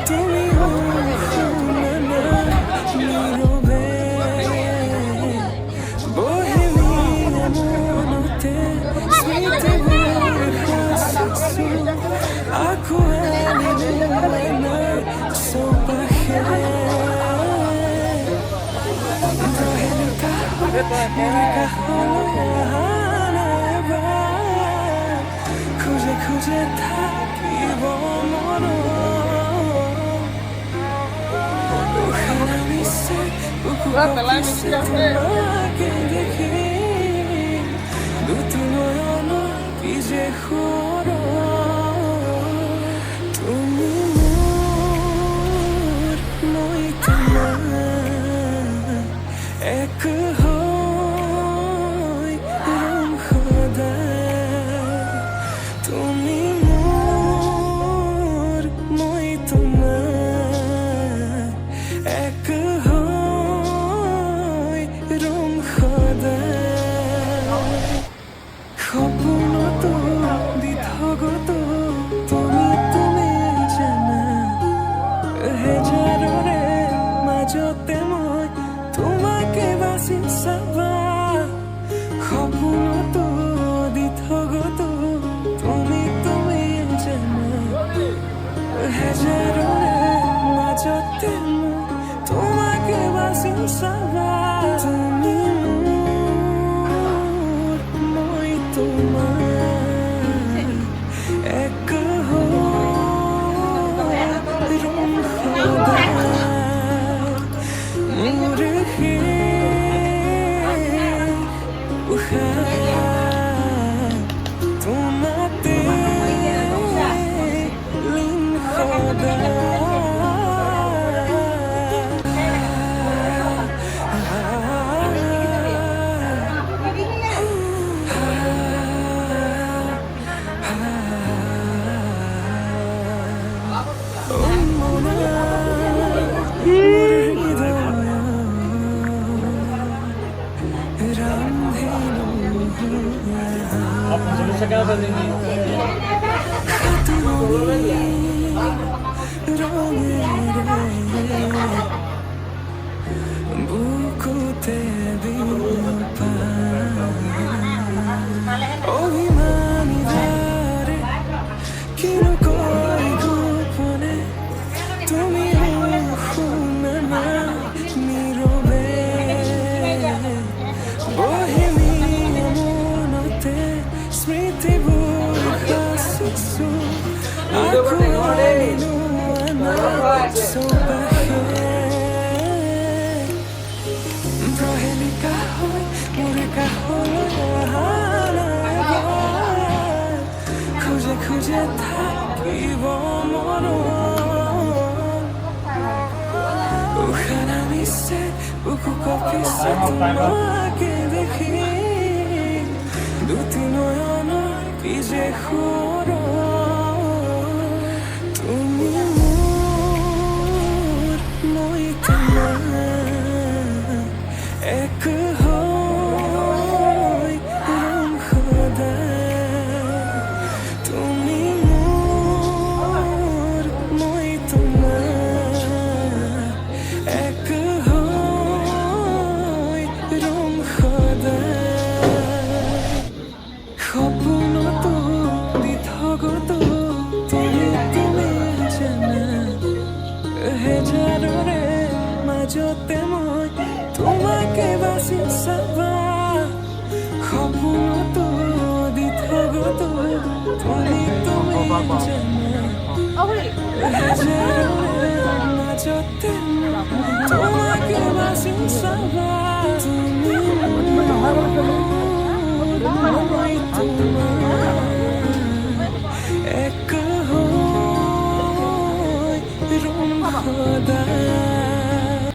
তুমি না নীরবে bohemian মনতে স্মৃতিবোৰ হাসছো aku আনিলে চৌপাশে খুঁজে খুঁজে থাকিব মন মিশে তোমাকে দেখি দুটি নয়ন কি যে সুর তুমি মোৰ মই তোমাৰ এক হৈ ৰম সদায় তুমি মোৰ মই তোমাৰ এক হৈ ৰম সদায় সপোনতো দিঠগত তুমি জানা হেজাৰৰে মাজতে মই তোমাকে বাছি চাবা সপোনতো দিঠগত তুমি জানা হেজাৰৰে মাজতে মই তোমাকে বাছি চাবা তুমি মোৰ মই তোমাৰ এক হৈ ৰম সদায় মোৰ তোমাতে লীন বুকুতে বিপা অভিমানী ধারে কিরকই গোপনে তুমি শুনা না নীরবে bohemian মনতে স্মৃতিবোৰ হাসছো aku আনিলো আমাৰ চৌপাশে প্ৰহেলিকা হৈ মোৰ কাষলৈ খুঁজে খুঁজে থাকিব মন উশাহ নামিছে বুকু কঁপিছে তোমাকে দেখি দুটি নয়ন কি যে সুৰ তুমি মোৰ মই তোমাৰ এক হৈ ৰম সদায় তুমি মোৰ মই তোমাৰ এক হৈ ৰম সদায় সপোনতো দিঠগত তুমি জানা হেজাৰৰে মাজতে মই তোমাকে বাছি চাবা সপোনতো দিঠগত তুমি জানা হেজাৰৰে মাজতে মই তোমাকে বাছি চাবা তুমি